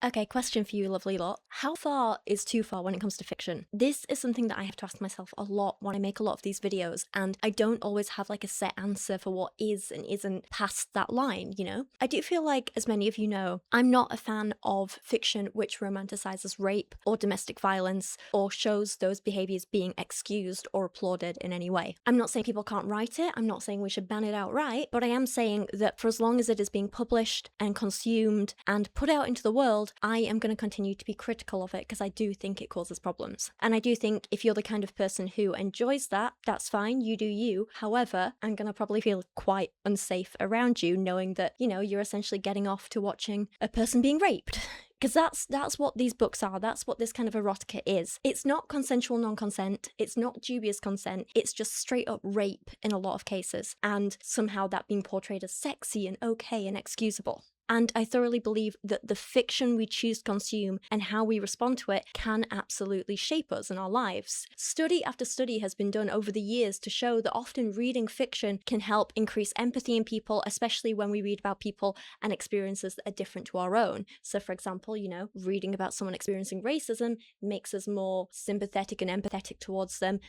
Okay, question for you, lovely lot. How far is too far when it comes to fiction? This is something that I have to ask myself a lot when I make a lot of these videos, and I don't always have like a set answer for what is and isn't past that line, you know? I do feel like, as many of you know, I'm not a fan of fiction which romanticizes rape or domestic violence or shows those behaviors being excused or applauded in any way. I'm not saying people can't write it, I'm not saying we should ban it outright, but I am saying that for as long as it is being published and consumed and put out into the world, I am going to continue to be critical of it because I do think it causes problems. And I do think if you're the kind of person who enjoys that, that's fine, you do you. However, I'm going to probably feel quite unsafe around you knowing that, you know, you're essentially getting off to watching a person being raped. Because that's what these books are, that's what this kind of erotica is. It's not consensual non-consent, it's not dubious consent, it's just straight up rape in a lot of cases, and somehow that being portrayed as sexy and okay and excusable. And I thoroughly believe that the fiction we choose to consume and how we respond to it can absolutely shape us in our lives. Study after study has been done over the years to show that often reading fiction can help increase empathy in people, especially when we read about people and experiences that are different to our own. So for example, you know, reading about someone experiencing racism makes us more sympathetic and empathetic towards them.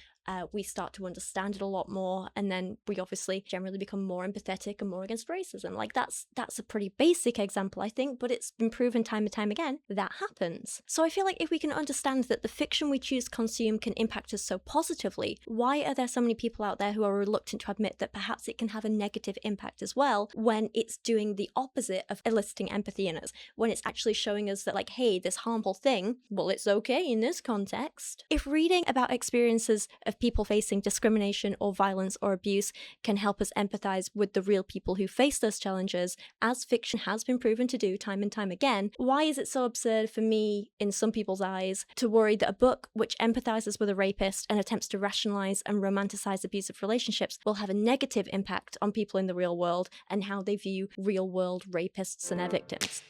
We start to understand it a lot more, and then we obviously generally become more empathetic and more against racism. Like that's a pretty basic example, I think, but it's been proven time and time again that happens. So I feel like if we can understand that the fiction we choose to consume can impact us so positively, why are there so many people out there who are reluctant to admit that perhaps it can have a negative impact as well when it's doing the opposite of eliciting empathy in us, when it's actually showing us that, like, hey, this harmful thing, well, it's okay in this context. If reading about experiences of people facing discrimination or violence or abuse can help us empathize with the real people who face those challenges, as fiction has been proven to do time and time again, why is it so absurd for me, in some people's eyes, to worry that a book which empathizes with a rapist and attempts to rationalize and romanticize abusive relationships will have a negative impact on people in the real world and how they view real-world rapists and their victims?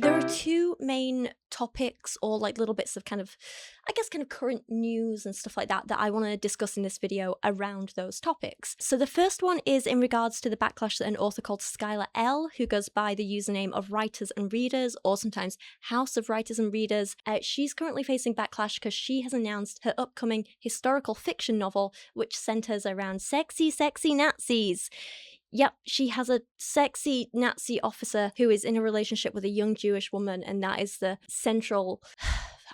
There are two main topics, or like little bits of kind of, I guess, kind of current news and stuff like that I want to discuss in this video around those topics. So the first one is in regards to the backlash that an author called Skylar L, who goes by the username of Writers and Readers, or sometimes House of Writers and Readers, she's currently facing backlash because she has announced her upcoming historical fiction novel, which centers around sexy Nazis. Yep, she has a sexy Nazi officer who is in a relationship with a young Jewish woman, and that is the central,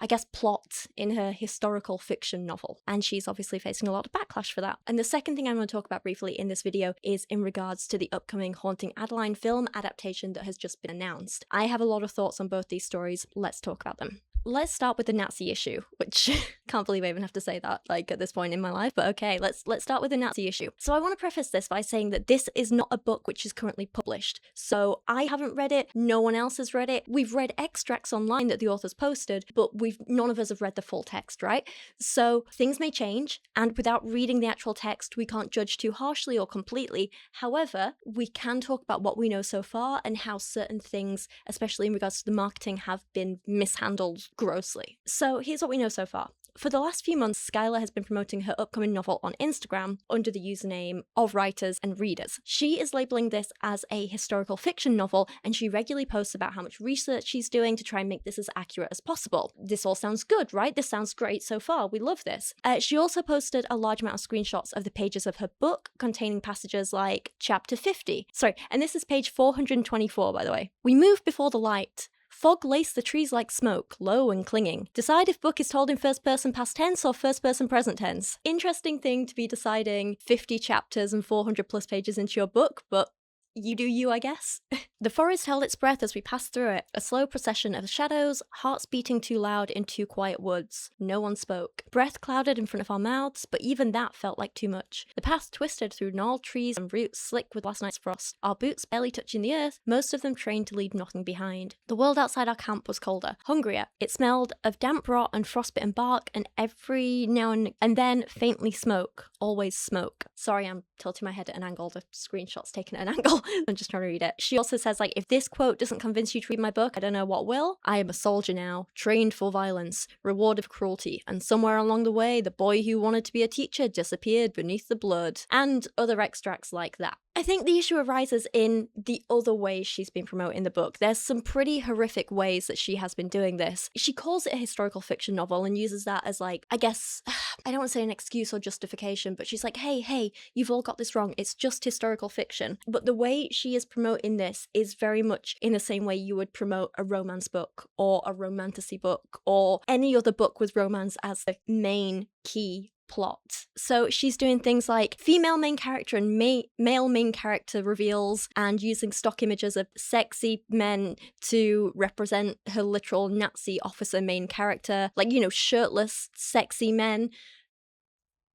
I guess, plot in her historical fiction novel. And she's obviously facing a lot of backlash for that. And the second thing I want to talk about briefly in this video is in regards to the upcoming Haunting Adeline film adaptation that has just been announced. I have a lot of thoughts on both these stories. Let's talk about them. Let's start with the Nazi issue, which can't believe I even have to say that, like, at this point in my life, but okay, let's start with the Nazi issue. So I want to preface this by saying that this is not a book which is currently published. So I haven't read it, no one else has read it. We've read extracts online that the author's posted, but none of us have read the full text, right? So things may change, and without reading the actual text, we can't judge too harshly or completely. However, we can talk about what we know so far and how certain things, especially in regards to the marketing, have been mishandled grossly. So here's what we know so far. For the last few months, Skylar has been promoting her upcoming novel on Instagram under the username of Writers and Readers. She is labeling this as a historical fiction novel, and she regularly posts about how much research she's doing to try and make this as accurate as possible. This all sounds good, right? This sounds great so far. We love this. She also posted a large amount of screenshots of the pages of her book containing passages like chapter 50. Sorry, and this is page 424, by the way. We move before the light. Fog lace the trees like smoke, low and clinging. Decide if book is told in first person past tense or first person present tense. Interesting thing to be deciding 50 chapters and 400 plus pages into your book, but you do you, I guess. The forest held its breath as we passed through it, a slow procession of shadows, hearts beating too loud in two quiet woods. No one spoke. Breath clouded in front of our mouths, but even that felt like too much. The path twisted through gnarled trees and roots slick with last night's frost, our boots barely touching the earth, most of them trained to leave nothing behind. The world outside our camp was colder, hungrier. It smelled of damp rot and frostbitten bark, and every now and then faintly smoke, always smoke. Sorry, I'm tilting my head at an angle. The screenshot's taken at an angle. I'm just trying to read it. She also says, like, if this quote doesn't convince you to read my book, I don't know what will. I am a soldier now, trained for violence, reward of cruelty, and somewhere along the way, the boy who wanted to be a teacher disappeared beneath the blood. And other extracts like that. I think the issue arises in the other ways she's been promoting the book. There's some pretty horrific ways that she has been doing this. She calls it a historical fiction novel and uses that as, like, I guess, I don't want to say an excuse or justification, but she's like, hey, you've all got this wrong. It's just historical fiction. But the way she is promoting this is very much in the same way you would promote a romance book or a romantasy book or any other book with romance as the main key plot. So she's doing things like female main character and male main character reveals, and using stock images of sexy men to represent her literal Nazi officer main character, like, you know, shirtless sexy men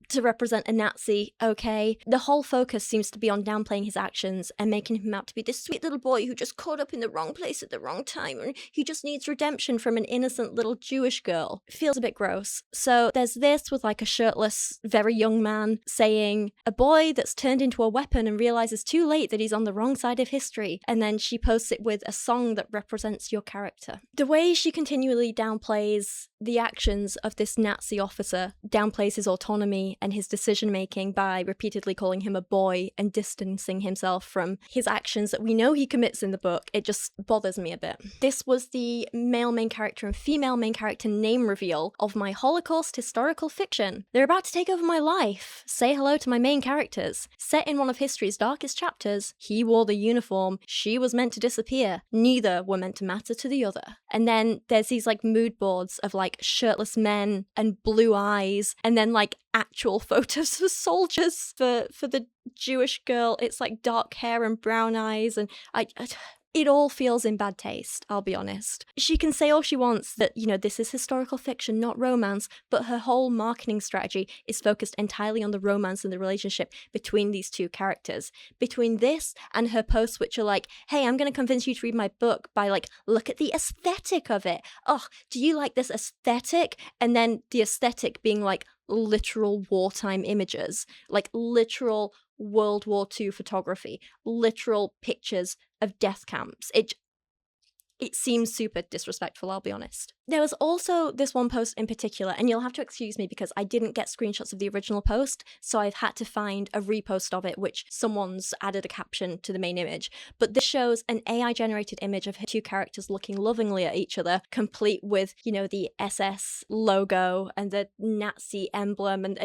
to represent a Nazi, okay? The whole focus seems to be on downplaying his actions and making him out to be this sweet little boy who just caught up in the wrong place at the wrong time, and he just needs redemption from an innocent little Jewish girl. It feels a bit gross. So there's this with, like, a shirtless, very young man saying, a boy that's turned into a weapon and realizes too late that he's on the wrong side of history, and then she posts it with a song that represents your character. The way she continually downplays the actions of this Nazi officer, downplays his autonomy and his decision-making by repeatedly calling him a boy and distancing himself from his actions that we know he commits in the book, it just bothers me a bit. This was the male main character and female main character name reveal of my Holocaust historical fiction. They're about to take over my life. Say hello to my main characters. Set in one of history's darkest chapters, he wore the uniform, she was meant to disappear. Neither were meant to matter to the other. And then there's these, like, mood boards of, like, shirtless men and blue eyes, and then, like, actual photos of soldiers for the Jewish girl. It's like dark hair and brown eyes, and it all feels in bad taste, I'll be honest. She can say all she wants that, you know, this is historical fiction, not romance, but her whole marketing strategy is focused entirely on the romance and the relationship between these two characters. Between this and her posts, which are like, hey, I'm going to convince you to read my book by, like, look at the aesthetic of it. Oh, do you like this aesthetic? And then the aesthetic being, like, literal wartime images, like literal World War II photography, literal pictures of death camps. It seems super disrespectful, I'll be honest. There was also this one post in particular, and you'll have to excuse me because I didn't get screenshots of the original post, so I've had to find a repost of it, which someone's added a caption to the main image. But this shows an AI-generated image of her two characters looking lovingly at each other, complete with, you know, the SS logo and the Nazi emblem, and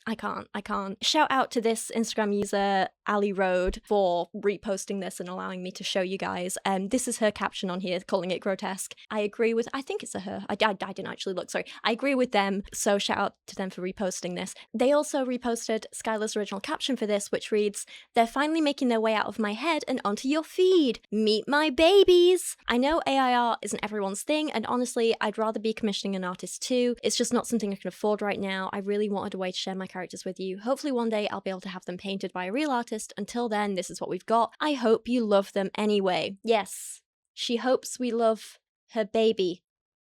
I can't. Shout out to this Instagram user, Ali Road, for reposting this and allowing me to show you guys. This is her caption on here, calling it grotesque. I agree with, I think it's a her. I didn't actually look, sorry. I agree with them, so shout out to them for reposting this. They also reposted Skylar's original caption for this, which reads, they're finally making their way out of my head and onto your feed. Meet my babies. I know AIR isn't everyone's thing, and honestly, I'd rather be commissioning an artist too. It's just not something I can afford right now. I really wanted a way to share my characters with you. Hopefully one day I'll be able to have them painted by a real artist. Until then, this is what we've got. I hope you love them anyway. Yes, she hopes we love her baby,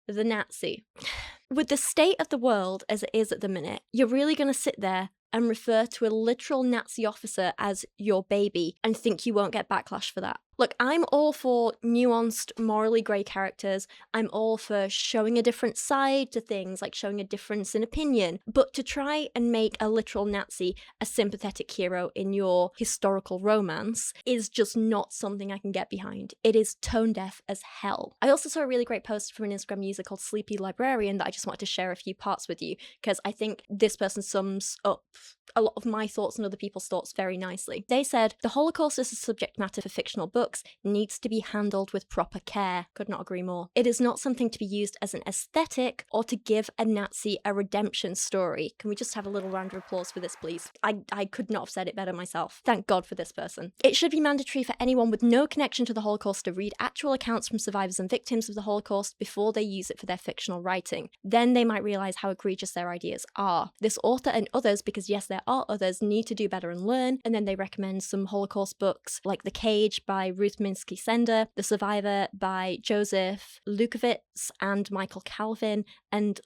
the Nazi. With the state of the world as it is at the minute, you're really going to sit there and refer to a literal Nazi officer as your baby and think you won't get backlash for that. Look, I'm all for nuanced, morally grey characters. I'm all for showing a different side to things, like showing a difference in opinion. But to try and make a literal Nazi a sympathetic hero in your historical romance is just not something I can get behind. It is tone deaf as hell. I also saw a really great post from an Instagram user called Sleepy Librarian that I just wanted to share a few parts with you, because I think this person sums up a lot of my thoughts and other people's thoughts very nicely. They said, the Holocaust as a subject matter for fictional books needs to be handled with proper care. Could not agree more. It is not something to be used as an aesthetic or to give a Nazi a redemption story. Can we just have a little round of applause for this, please? I could not have said it better myself. Thank God for this person. It should be mandatory for anyone with no connection to the Holocaust to read actual accounts from survivors and victims of the Holocaust before they use it for their fictional writing. Then they might realise how egregious their ideas are. This author and others, because yes, there are others, need to do better and learn. And then they recommend some Holocaust books like The Cage by Ruth Minsky Sender, The Survivor by Joseph Lukowitz and Michael Calvin, and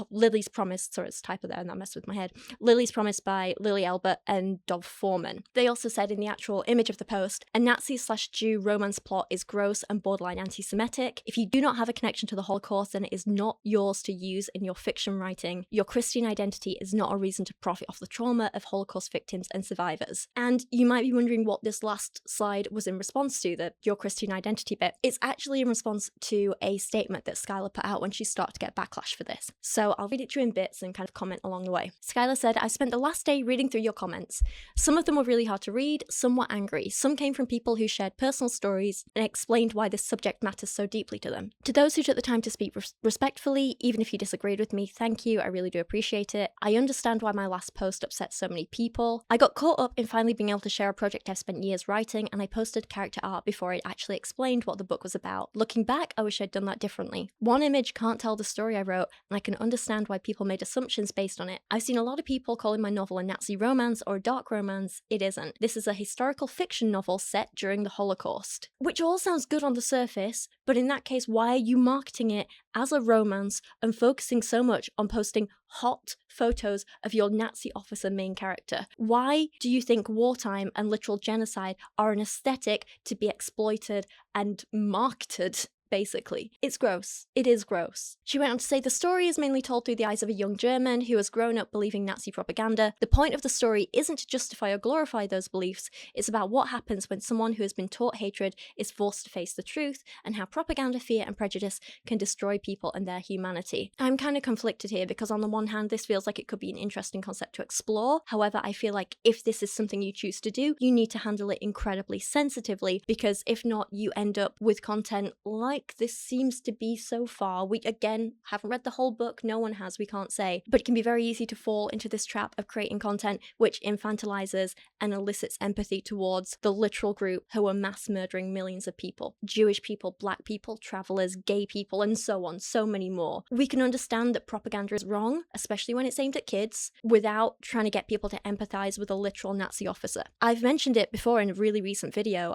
Lily's Promise, sorry, it's a typo there and that messed with my head. Lily's Promise by Lily Elbert and Dov Foreman. They also said in the actual image of the post, a Nazi/Jew romance plot is gross and borderline anti-Semitic. If you do not have a connection to the Holocaust, then it is not yours to use in your fiction writing. Your Christian identity is not a reason to profit off the trauma of Holocaust victims and survivors. And you might be wondering what this last slide was in response to, the your Christian identity bit. It's actually in response to a statement that Skylar put out when she started to get backlash for this. So I'll read it to you in bits and kind of comment along the way. Skylar said, I spent the last day reading through your comments. Some of them were really hard to read, some were angry. Some came from people who shared personal stories and explained why this subject matters so deeply to them. To those who took the time to speak respectfully, even if you disagreed with me, thank you, I really do appreciate it. I understand why my last post upset so many people. I got caught up in finally being able to share a project I've spent years writing, and I posted character art before I actually explained what the book was about. Looking back, I wish I'd done that differently. One image can't tell the story I wrote, and I can understand why people made assumptions based on it. I've seen a lot of people calling my novel a Nazi romance or a dark romance. It isn't. This is a historical fiction novel set during the Holocaust. Which all sounds good on the surface, but in that case, why are you marketing it as a romance and focusing so much on posting hot photos of your Nazi officer main character? Why do you think wartime and literal genocide are an aesthetic to be exploited and marketed? Basically. It's gross. It is gross. She went on to say the story is mainly told through the eyes of a young German who has grown up believing Nazi propaganda. The point of the story isn't to justify or glorify those beliefs, it's about what happens when someone who has been taught hatred is forced to face the truth, and how propaganda, fear, and prejudice can destroy people and their humanity. I'm kind of conflicted here because on the one hand, this feels like it could be an interesting concept to explore. However, I feel like if this is something you choose to do, you need to handle it incredibly sensitively, because if not, you end up with content like this seems to be so far. We, again, haven't read the whole book, no one has, we can't say, but it can be very easy to fall into this trap of creating content which infantilizes and elicits empathy towards the literal group who are mass murdering millions of people. Jewish people, black people, travelers, gay people, and so on, so many more. We can understand that propaganda is wrong, especially when it's aimed at kids, without trying to get people to empathize with a literal Nazi officer. I've mentioned it before in a really recent video.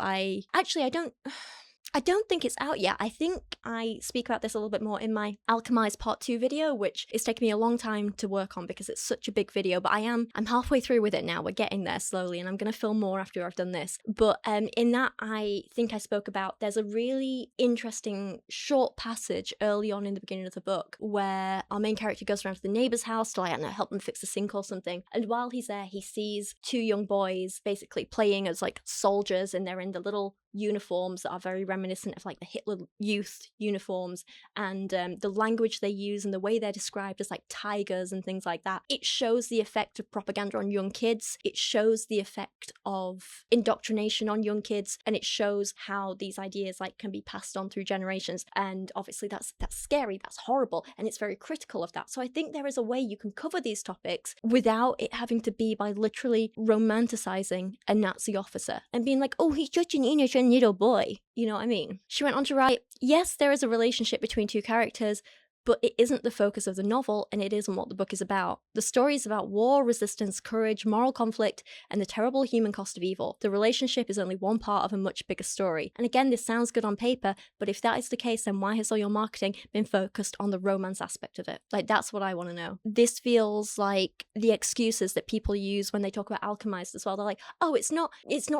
I don't think it's out yet. I think I speak about this a little bit more in my Alchemized Part 2 video, which is taking me a long time to work on because it's such a big video, but I'm halfway through with it now. We're getting there slowly, and I'm going to film more after I've done this. But in that, I think I spoke about, there's a really interesting short passage early on in the beginning of the book where our main character goes around to the neighbor's house to, like, I don't know, help them fix a sink or something. And while he's there, he sees two young boys basically playing as like soldiers, and they're in the little uniforms that are very reminiscent of like the Hitler Youth uniforms, and the language they use and the way they're described as like tigers and things like that. It shows the effect of propaganda on young kids. It shows the effect of indoctrination on young kids, and it shows how these ideas like can be passed on through generations. And obviously that's scary, that's horrible, and it's very critical of that. So I think there is a way you can cover these topics without it having to be by literally romanticizing a Nazi officer and being like, oh, he's such an innocent little boy. You know what I mean? She went on to write, yes, there is a relationship between two characters, but it isn't the focus of the novel, and it isn't what the book is about. The story is about war, resistance, courage, moral conflict, and the terrible human cost of evil. The relationship is only one part of a much bigger story. And again, this sounds good on paper, but if that is the case, then why has all your marketing been focused on the romance aspect of it? Like, that's what I want to know. This feels like the excuses that people use when they talk about Alchemized as well. They're like, oh, it's not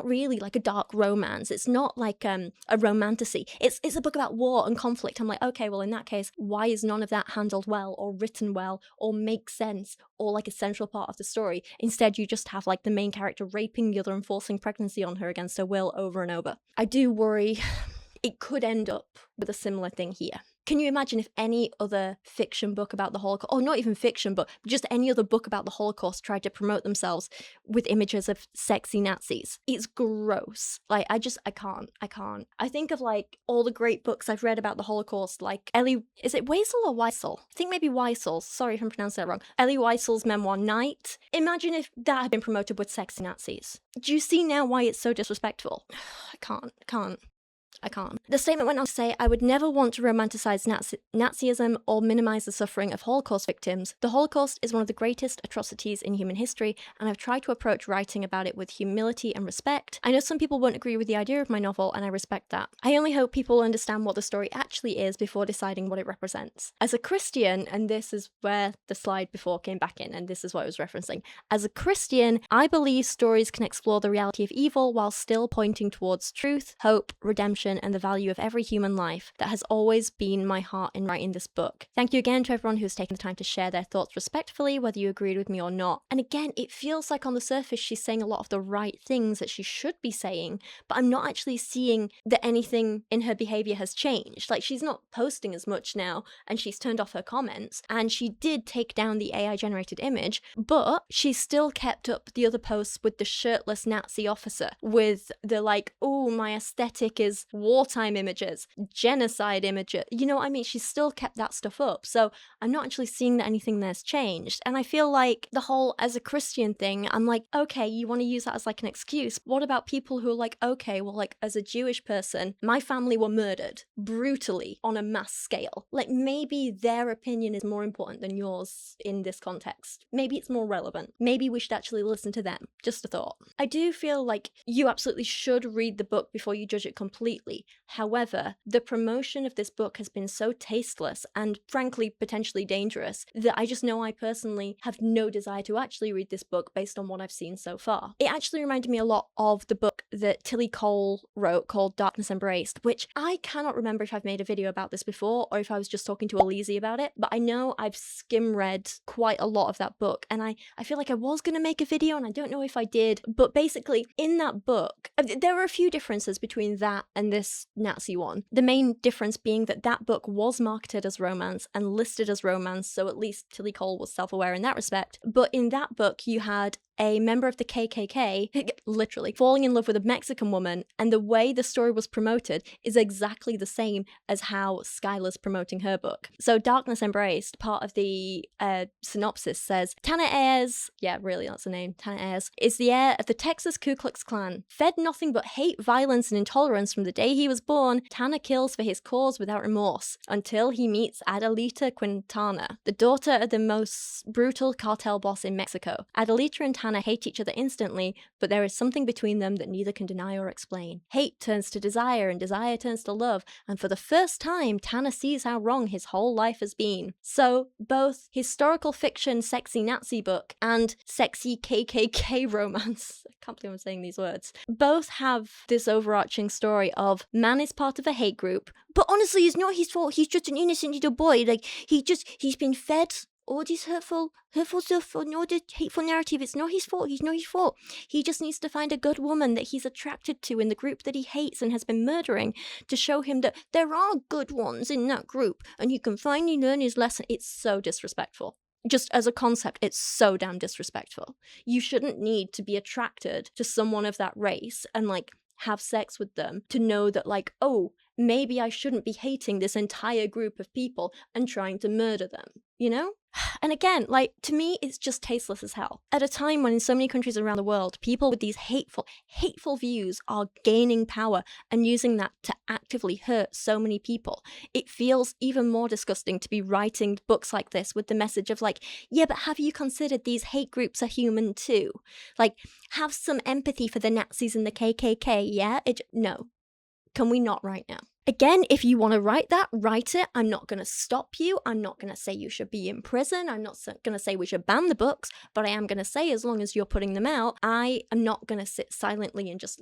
really like a dark romance. It's not like a romantasy. It's a book about war and conflict. I'm like, okay, well, in that case, why is none of that handled well or written well or make sense or like a central part of the story? Instead, you just have like the main character raping the other and forcing pregnancy on her against her will over and over. I do worry it could end up with a similar thing here. Can you imagine if any other fiction book about the Holocaust, or not even fiction, but just any other book about the Holocaust tried to promote themselves with images of sexy Nazis? It's gross. Like, I can't. I think of like all the great books I've read about the Holocaust, like is it Wiesel or Weissel? I think maybe Weissel. Sorry if I'm pronouncing that wrong. Elie Wiesel's memoir, Night. Imagine if that had been promoted with sexy Nazis. Do you see now why it's so disrespectful? I can't. I can't. The statement went on to say, I would never want to romanticize Nazism or minimize the suffering of Holocaust victims. The Holocaust is one of the greatest atrocities in human history, and I've tried to approach writing about it with humility and respect. I know some people won't agree with the idea of my novel, and I respect that. I only hope people understand what the story actually is before deciding what it represents. As a Christian, and this is where the slide before came back in, and this is what I was referencing. As a Christian, I believe stories can explore the reality of evil while still pointing towards truth, hope, redemption, and the value of every human life. That has always been my heart in writing this book. Thank you again to everyone who's taken the time to share their thoughts respectfully, whether you agreed with me or not. And again, it feels like on the surface she's saying a lot of the right things that she should be saying, but I'm not actually seeing that anything in her behavior has changed. Like, she's not posting as much now, and she's turned off her comments, and she did take down the AI generated image, but she still kept up the other posts with the shirtless Nazi officer, with the like, oh, my aesthetic is wartime images, genocide images, you know what I mean? She's still kept that stuff up. So I'm not actually seeing that anything there's changed. And I feel like the whole as a Christian thing, I'm like, okay, you want to use that as like an excuse. What about people who are like, okay, well, like as a Jewish person, my family were murdered brutally on a mass scale. Like, maybe their opinion is more important than yours in this context. Maybe it's more relevant. Maybe we should actually listen to them. Just a thought. I do feel like you absolutely should read the book before you judge it completely. However, the promotion of this book has been so tasteless and frankly potentially dangerous that I just know I personally have no desire to actually read this book based on what I've seen so far. It actually reminded me a lot of the book that Tilly Cole wrote called Darkness Embraced, which I cannot remember if I've made a video about this before or if I was just talking to Elise about it, but I know I've skim read quite a lot of that book, and I feel like I was going to make a video and I don't know if I did, but basically in that book, there are a few differences between that and this Nazi one. The main difference being that that book was marketed as romance and listed as romance, so at least Tilly Cole was self-aware in that respect. But in that book, you had a member of the KKK, literally, falling in love with a Mexican woman, and the way the story was promoted is exactly the same as how Skylar's promoting her book. So Darkness Embraced, part of the synopsis says, Tanner Ayers, yeah, really, that's the name, Tanner Ayers, is the heir of the Texas Ku Klux Klan. Fed nothing but hate, violence, and intolerance from the day he was born, Tanner kills for his cause without remorse, until he meets Adelita Quintana, the daughter of the most brutal cartel boss in Mexico. Adelita and Tanner hate each other instantly, but there is something between them that neither can deny or explain. Hate turns to desire, and desire turns to love, and for the first time, Tanner sees how wrong his whole life has been. So, both historical fiction sexy Nazi book and sexy KKK romance, I can't believe I'm saying these words, both have this overarching story of man is part of a hate group, but honestly, it's not his fault, he's just an innocent little boy, like, he's been fed all this hurtful stuff and all this hateful narrative. It's not his fault. He's not his fault. He just needs to find a good woman that he's attracted to in the group that he hates and has been murdering to show him that there are good ones in that group and he can finally learn his lesson. It's so disrespectful. Just as a concept, it's so damn disrespectful. You shouldn't need to be attracted to someone of that race and like have sex with them to know that like, oh, maybe I shouldn't be hating this entire group of people and trying to murder them, you know? And again, like, to me, it's just tasteless as hell. At a time when in so many countries around the world, people with these hateful views are gaining power and using that to actively hurt so many people, it feels even more disgusting to be writing books like this with the message of like, yeah, but have you considered these hate groups are human too? Like, have some empathy for the Nazis and the KKK, yeah? No. Can we not right now? Again, if you want to write that, write it. I'm not going to stop you. I'm not going to say you should be in prison. I'm not going to say we should ban the books, but I am going to say as long as you're putting them out, I am not going to sit silently and just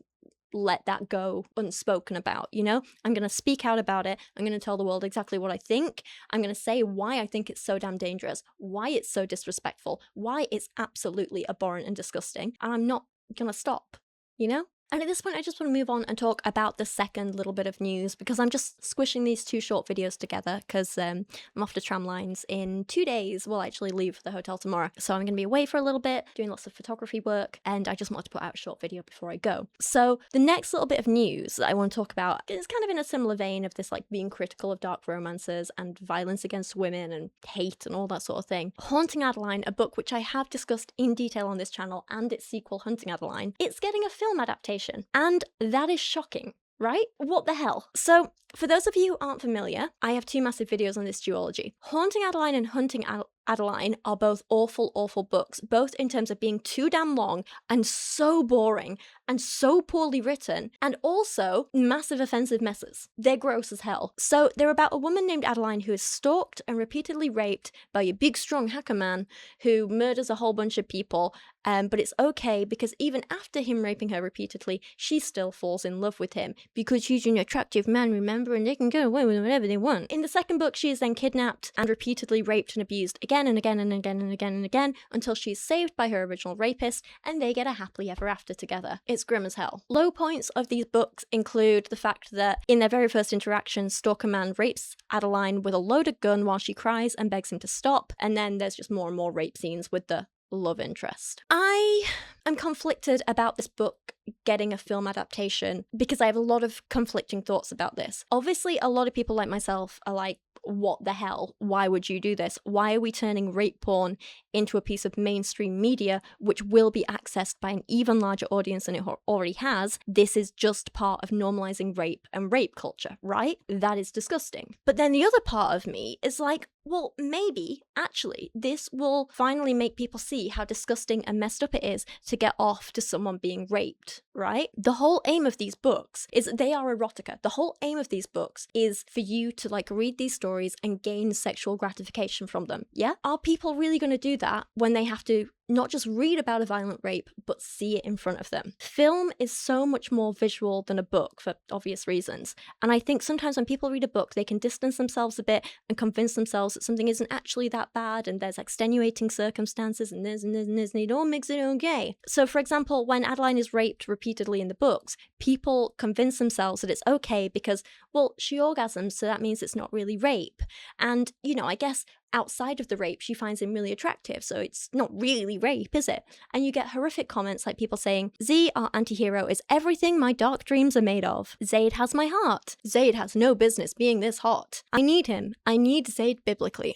let that go unspoken about, you know? I'm going to speak out about it. I'm going to tell the world exactly what I think. I'm going to say why I think it's so damn dangerous, why it's so disrespectful, why it's absolutely abhorrent and disgusting, and I'm not going to stop, you know? And at this point, I just want to move on and talk about the second little bit of news, because I'm just squishing these two short videos together because I'm off to Tramlines in 2 days. We'll actually leave the hotel tomorrow. So I'm going to be away for a little bit, doing lots of photography work, and I just wanted to put out a short video before I go. So the next little bit of news that I want to talk about is kind of in a similar vein of this, like, being critical of dark romances and violence against women and hate and all that sort of thing. Haunting Adeline, a book which I have discussed in detail on this channel, and its sequel, Hunting Adeline, it's getting a film adaptation. And that is shocking. right? What the hell? So, for those of you who aren't familiar, I have 2 massive videos on this duology. Haunting Adeline and Hunting Adeline are both awful, awful books, both in terms of being too damn long and so boring and so poorly written, and also massive offensive messes. They're gross as hell. So they're about a woman named Adeline who is stalked and repeatedly raped by a big, strong hacker man who murders a whole bunch of people, but it's okay because even after him raping her repeatedly, she still falls in love with him because he's an attractive man, remember, and they can get away with whatever they want. In the second book, she is then kidnapped and repeatedly raped and abused again and again and again and again and again until she's saved by her original rapist and they get a happily ever after together. It's grim as hell. Low points of these books include the fact that in their very first interaction, Stalker Man rapes Adeline with a loaded gun while she cries and begs him to stop, and then there's just more and more rape scenes with the love interest. I am conflicted about this book getting a film adaptation because I have a lot of conflicting thoughts about this. Obviously, a lot of people like myself are like, what the hell? Why would you do this? Why are we turning rape porn into a piece of mainstream media which will be accessed by an even larger audience than it already has? This is just part of normalizing rape and rape culture, right? That is disgusting. But then the other part of me is like, well, maybe, actually, this will finally make people see how disgusting and messed up it is to get off to someone being raped, right? The whole aim of these books is they are erotica. The whole aim of these books is for you to like read these stories and gain sexual gratification from them, yeah? Are people really going to do that when they have to not just read about a violent rape, but see it in front of them? Film is so much more visual than a book for obvious reasons. And I think sometimes when people read a book, they can distance themselves a bit and convince themselves that something isn't actually that bad and there's extenuating circumstances and this and this and this and it all makes it okay. So for example, when Adeline is raped repeatedly in the books, people convince themselves that it's okay because, well, she orgasms, so that means it's not really rape. And, you know, I guess outside of the rape, she finds him really attractive, so it's not really rape, is it? And you get horrific comments like people saying, Z, our anti-hero, is everything my dark dreams are made of. Zayd has my heart. Zayd has no business being this hot. I need him. I need Zayd biblically.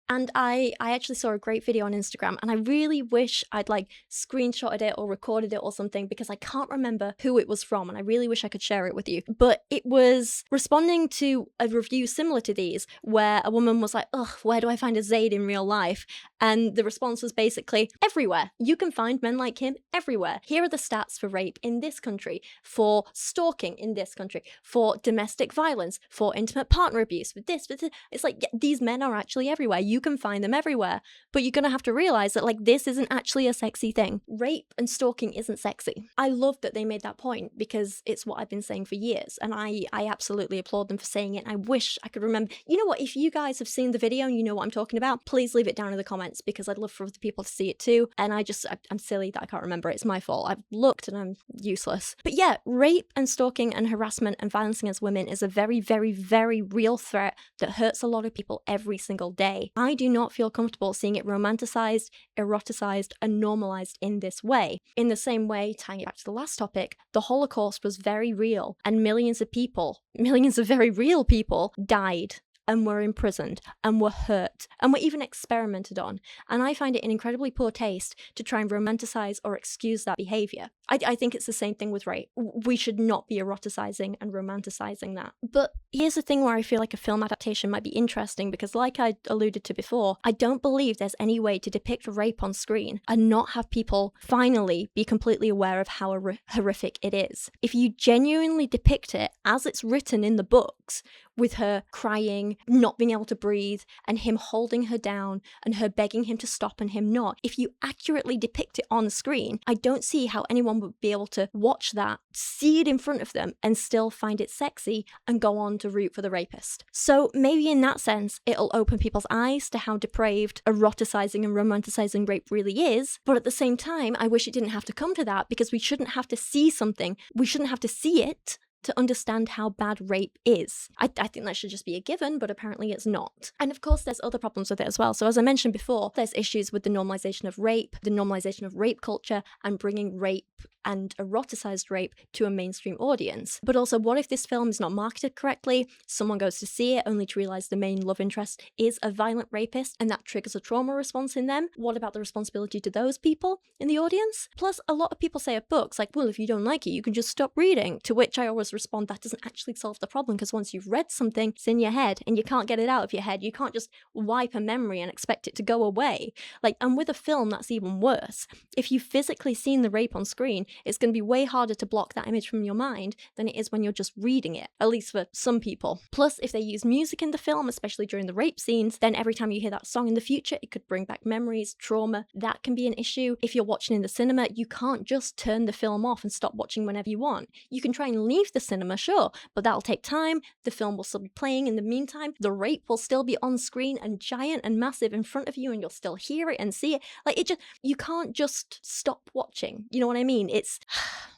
And I actually saw a great video on Instagram, and I really wish I'd like screenshotted it or recorded it or something because I can't remember who it was from, and I really wish I could share it with you. But it was responding to a review similar to these where a woman was like, ugh, where do I find a Zayd in real life? And the response was basically, everywhere. You can find men like him everywhere. Here are the stats for rape in this country, for stalking in this country, for domestic violence, for intimate partner abuse, with this. It's like, yeah, these men are actually everywhere. You can find them everywhere, but you're gonna have to realize that like this isn't actually a sexy thing. Rape and stalking isn't sexy. I love that they made that point because it's what I've been saying for years, and I absolutely applaud them for saying it. And I wish I could remember. You know what? If you guys have seen the video and you know what I'm talking about, please leave it down in the comments because I'd love for other people to see it too. And I'm silly that I can't remember it. It's my fault. I've looked and I'm useless. But yeah, rape and stalking and harassment and violence against women is a very, very, very real threat that hurts a lot of people every single day. I do not feel comfortable seeing it romanticized, eroticized, and normalized in this way. In the same way, tying it back to the last topic, the Holocaust was very real, and millions of people, millions of very real people, died and were imprisoned and were hurt and were even experimented on. And I find it in incredibly poor taste to try and romanticize or excuse that behavior. I think it's the same thing with rape. We should not be eroticizing and romanticizing that. But here's the thing where I feel like a film adaptation might be interesting because, like I alluded to before, I don't believe there's any way to depict rape on screen and not have people finally be completely aware of how horrific it is. If you genuinely depict it as it's written in the books, with her crying, not being able to breathe, and him holding her down, and her begging him to stop and him not. If you accurately depict it on screen, I don't see how anyone would be able to watch that, see it in front of them, and still find it sexy and go on to root for the rapist. So maybe in that sense, it'll open people's eyes to how depraved eroticizing and romanticizing rape really is, but at the same time, I wish it didn't have to come to that because we shouldn't have to see something, we shouldn't have to see it to understand how bad rape is. I think that should just be a given, but apparently it's not. And of course, there's other problems with it as well. So as I mentioned before, there's issues with the normalization of rape culture, and bringing rape and eroticized rape to a mainstream audience. But also, what if this film is not marketed correctly? Someone goes to see it only to realize the main love interest is a violent rapist, and that triggers a trauma response in them. What about the responsibility to those people in the audience? Plus, a lot of people say of books, like, well, if you don't like it, you can just stop reading. To which I always respond, that doesn't actually solve the problem, because once you've read something, it's in your head, and you can't get it out of your head. You can't just wipe a memory and expect it to go away. Like, and with a film, that's even worse. If you've physically seen the rape on screen, it's going to be way harder to block that image from your mind than it is when you're just reading it, at least for some people. Plus, if they use music in the film, especially during the rape scenes, then every time you hear that song in the future, it could bring back memories, trauma. That can be an issue. If you're watching in the cinema, you can't just turn the film off and stop watching whenever you want. You can try and leave the cinema, sure, but that'll take time. The film will still be playing in the meantime. The rape will still be on screen and giant and massive in front of you, and you'll still hear it and see it. Like, it just, you can't just stop watching. You know what I mean? It's,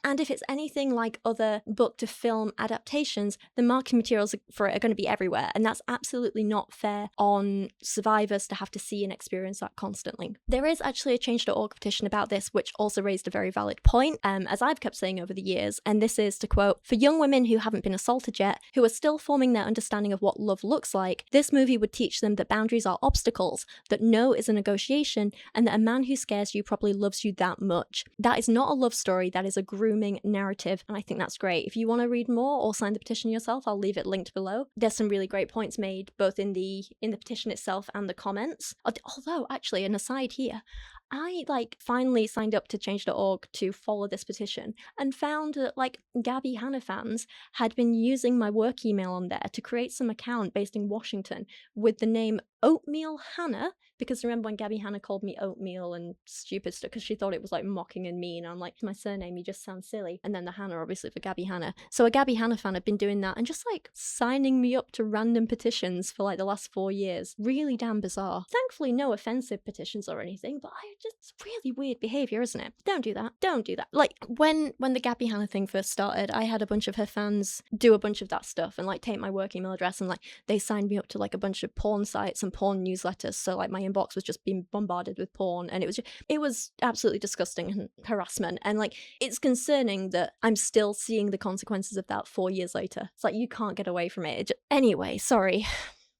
and if it's anything like other book to film adaptations, the marketing materials for it are going to be everywhere, and that's absolutely not fair on survivors to have to see and experience that constantly. There is actually a Change.org petition about this, which also raised a very valid point, as I've kept saying over the years, and this is to quote, "For young women who haven't been assaulted yet, who are still forming their understanding of what love looks like, this movie would teach them that boundaries are obstacles, that no is a negotiation, and that a man who scares you probably loves you that much. That is not a love story, that is a grooming narrative," and I think that's great. If you want to read more or sign the petition yourself, I'll leave it linked below. There's some really great points made, both in the petition itself and the comments. Although, actually, an aside here, I finally signed up to Change.org to follow this petition and found that Gabby Hanna fans had been using my work email on there to create some account based in Washington with the name Oatmeal Hannah, because remember when Gabby Hanna called me oatmeal and stupid stuff because she thought it was mocking and mean. I'm like, my surname, you just sound silly. And then the Hanna obviously for Gabby Hanna. So a Gabby Hanna fan had been doing that and just signing me up to random petitions for the last 4 years. Really damn bizarre. Thankfully no offensive petitions or anything, but it's really weird behavior, isn't it? Don't do that. Don't do that. When the Gabby Hanna thing first started, I had a bunch of her fans do a bunch of that stuff and take my work email address and they signed me up to a bunch of porn sites and porn newsletters. So my inbox was just being bombarded with porn, and it was absolutely disgusting and harassment. And it's concerning that I'm still seeing the consequences of that 4 years later. It's you can't get away from it. Anyway, sorry.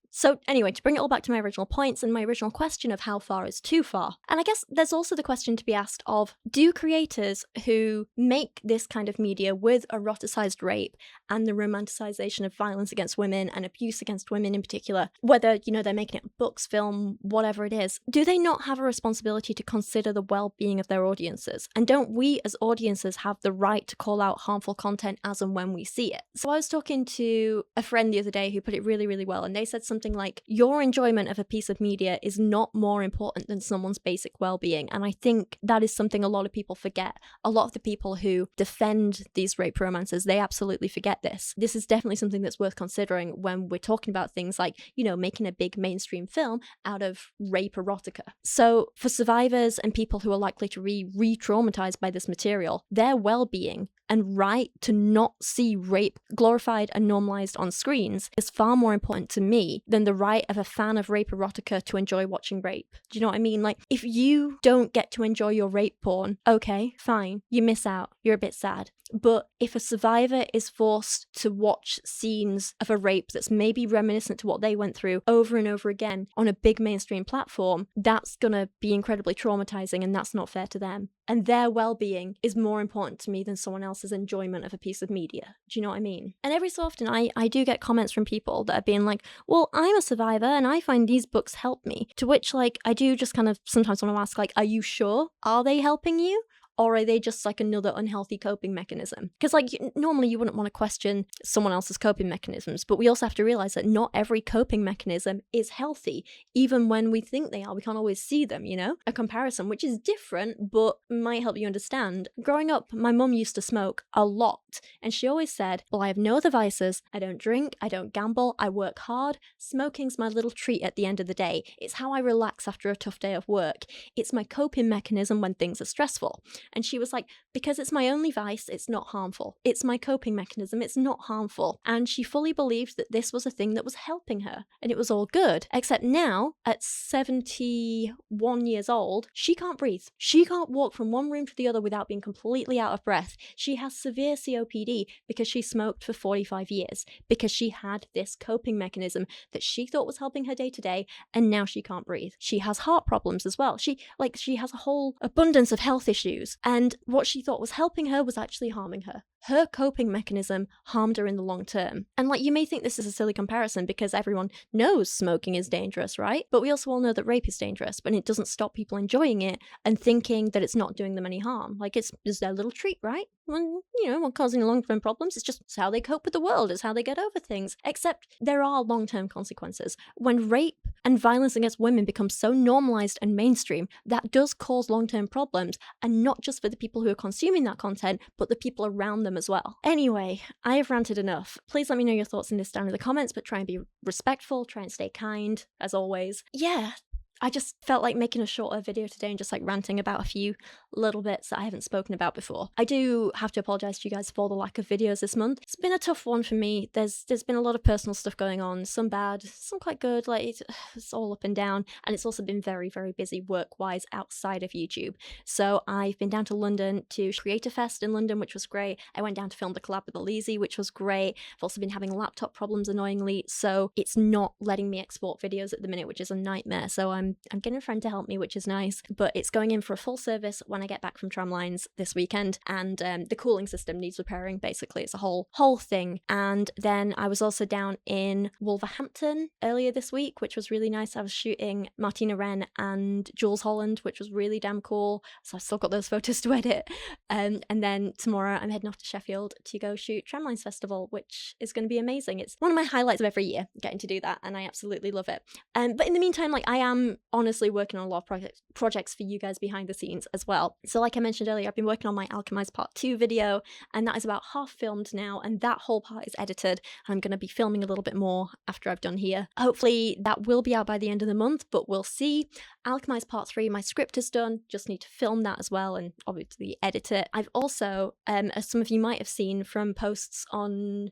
So anyway, to bring it all back to my original points and my original question of how far is too far. And I guess there's also the question to be asked of, do creators who make this kind of media with eroticized rape and the romanticization of violence against women and abuse against women in particular, whether, they're making it books, film, whatever it is, do they not have a responsibility to consider the well-being of their audiences? And don't we as audiences have the right to call out harmful content as and when we see it? So I was talking to a friend the other day who put it really, really well, and they said something like, your enjoyment of a piece of media is not more important than someone's basic well-being. And I think that is something a lot of people forget. A lot of the people who defend these rape romances, they absolutely forget this. This is definitely something that's worth considering when we're talking about things like, making a big mainstream film out of rape erotica. So for survivors and people who are likely to be re-traumatized by this material, their well-being and right to not see rape glorified and normalized on screens is far more important to me than the right of a fan of rape erotica to enjoy watching rape. Do you know what I mean? If you don't get to enjoy your rape porn, okay, fine, you miss out, you're a bit sad. But if a survivor is forced to watch scenes of a rape that's maybe reminiscent to what they went through over and over again on a big mainstream platform, that's gonna be incredibly traumatizing, and that's not fair to them. And their well-being is more important to me than someone else's enjoyment of a piece of media. Do you know what I mean? And every so often I do get comments from people that are being like, well, I'm a survivor and I find these books help me. To which I do just kind of sometimes want to ask are you sure? Are they helping you? Or are they just another unhealthy coping mechanism? Because normally you wouldn't want to question someone else's coping mechanisms, but we also have to realize that not every coping mechanism is healthy. Even when we think they are, we can't always see them, A comparison, which is different, but might help you understand. Growing up, my mum used to smoke a lot, and she always said, well, I have no other vices. I don't drink, I don't gamble, I work hard. Smoking's my little treat at the end of the day. It's how I relax after a tough day of work. It's my coping mechanism when things are stressful. And she was like, because it's my only vice, it's not harmful. It's my coping mechanism, it's not harmful. And she fully believed that this was a thing that was helping her and it was all good. Except now, at 71 years old, she can't breathe. She can't walk from one room to the other without being completely out of breath. She has severe COPD because she smoked for 45 years, because she had this coping mechanism that she thought was helping her day to day, and now she can't breathe. She has heart problems as well. She has a whole abundance of health issues, and what she thought was helping her was actually harming her. Her coping mechanism harmed her in the long term. And you may think this is a silly comparison because everyone knows smoking is dangerous, right? But we also all know that rape is dangerous, but it doesn't stop people enjoying it and thinking that it's not doing them any harm. It's just their little treat, right? Well, not causing long-term problems. It's just how they cope with the world. It's how they get over things. Except there are long-term consequences. When rape and violence against women becomes so normalized and mainstream, that does cause long-term problems, and not just for the people who are consuming that content, but the people around them as well. Anyway, I have ranted enough. Please let me know your thoughts in this down in the comments, but try and be respectful, try and stay kind, as always. Yeah, I just felt like making a shorter video today and just ranting about a few little bits that I haven't spoken about before. I do have to apologise to you guys for the lack of videos this month. It's been a tough one for me. There's been a lot of personal stuff going on, some bad, some quite good, it's all up and down, and it's also been very, very busy work-wise outside of YouTube. So I've been down to London to Creator Fest in London, which was great. I went down to film the collab with Oates, which was great. I've also been having laptop problems annoyingly, so it's not letting me export videos at the minute, which is a nightmare. So I'm getting a friend to help me, which is nice, but it's going in for a full service when I get back from Tramlines this weekend, and the cooling system needs repairing. Basically, it's a whole thing. And then I was also down in Wolverhampton earlier this week, which was really nice. I was shooting Martina Wren and Jules Holland, which was really damn cool, so I've still got those photos to edit. And then tomorrow I'm heading off to Sheffield to go shoot Tramlines Festival, which is going to be amazing. It's one of my highlights of every year, getting to do that, and I absolutely love it. But in the meantime, I am honestly working on a lot of projects for you guys behind the scenes as well. So like I mentioned earlier, I've been working on my Alchemized Part 2 video, and that is about half filmed now, and that whole part is edited. I'm going to be filming a little bit more after I've done here. Hopefully that will be out by the end of the month, but we'll see. Alchemized Part 3, my script is done, just need to film that as well and obviously edit it. I've also, as some of you might have seen from posts on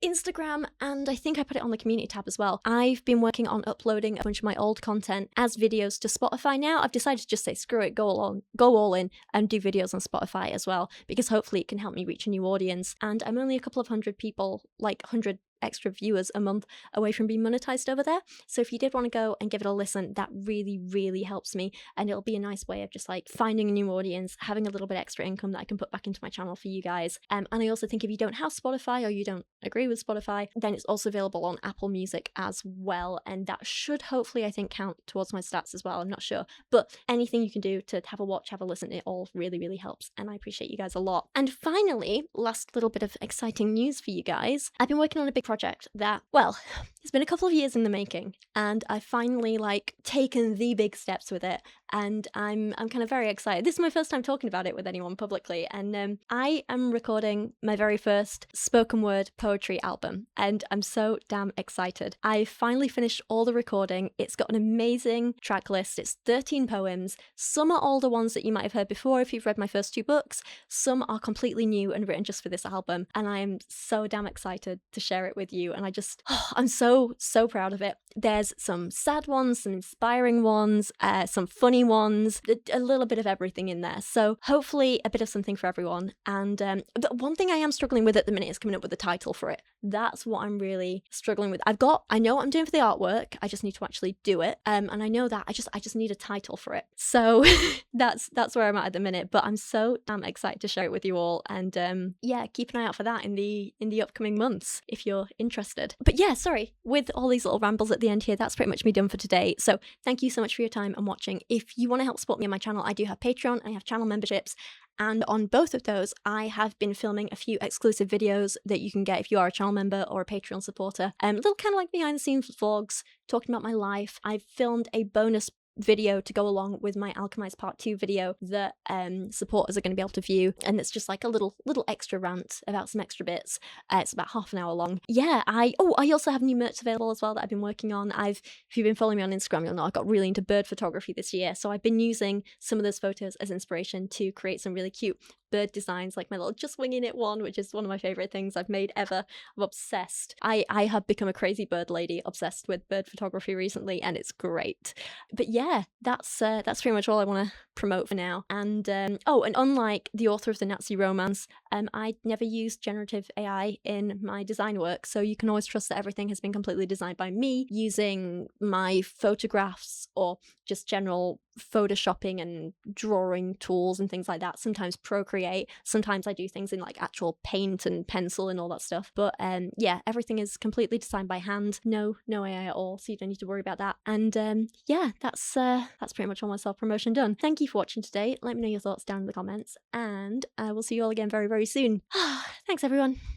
Instagram, and I think I put it on the community tab as well, I've been working on uploading a bunch of my old content as videos to Spotify now. I've decided to just say screw it, go all in and do videos on Spotify as well, because hopefully it can help me reach a new audience. And I'm only a couple of hundred people, 100 extra viewers a month away from being monetized over there. So if you did want to go and give it a listen, that really, really helps me, and it'll be a nice way of just finding a new audience, having a little bit extra income that I can put back into my channel for you guys. And I also think if you don't have Spotify or you don't agree with Spotify, then it's also available on Apple Music as well, and that should hopefully, I think, count towards my stats as well. I'm not sure, but anything you can do to have a watch, have a listen, it all really, really helps, and I appreciate you guys a lot. And finally, last little bit of exciting news for you guys. I've been working on a big project that, well, it's been a couple of years in the making, and I finally taken the big steps with it, and I'm kind of very excited. This is my first time talking about it with anyone publicly, and I am recording my very first spoken word poetry album, and I'm so damn excited. I finally finished all the recording. It's got an amazing track list. It's 13 poems. Some are older ones that you might have heard before if you've read my first 2 books. Some are completely new and written just for this album, and I am so damn excited to share it with you, and I'm so proud of it. There's some sad ones, some inspiring ones, some funny ones, a little bit of everything in there. So hopefully a bit of something for everyone. And the one thing I am struggling with at the minute is coming up with a title for it. That's what I'm really struggling with. I know what I'm doing for the artwork. I just need to actually do it. And I know that I just need a title for it. So that's where I'm at the minute. But I'm so damn excited to share it with you all. And yeah, keep an eye out for that in the upcoming months if you're interested. But yeah, sorry, with all these little rambles at the end here, that's pretty much me done for today. So thank you so much for your time and watching. If you want to help support me on my channel, I do have Patreon, I have channel memberships, and on both of those I have been filming a few exclusive videos that you can get if you are a channel member or a Patreon supporter. Little kind of behind the scenes vlogs talking about my life. I've filmed a bonus video to go along with my Alchemized Part 2 video that supporters are going to be able to view, and it's just like a little extra rant about some extra bits. It's about half an hour long. Yeah, I also have new merch available as well that I've been working on. If you've been following me on Instagram, you'll know I got really into bird photography this year, so I've been using some of those photos as inspiration to create some really cute bird designs, like my little Just Winging It one, which is one of my favorite things I've made ever. I'm obsessed. I have become a crazy bird lady, obsessed with bird photography recently, and it's great. But yeah, that's pretty much all I want to promote for now. And and unlike the author of the Nazi romance, I never used generative AI in my design work, so you can always trust that everything has been completely designed by me using my photographs or just general photoshopping and drawing tools and things like that. Sometimes Procreate, sometimes I do things in like actual paint and pencil and all that stuff. But yeah, everything is completely designed by hand. No AI at all, so you don't need to worry about that. And yeah, that's pretty much all my self-promotion done. Thank you for watching today. Let me know your thoughts down in the comments, and I will see you all again very, very soon. Thanks everyone.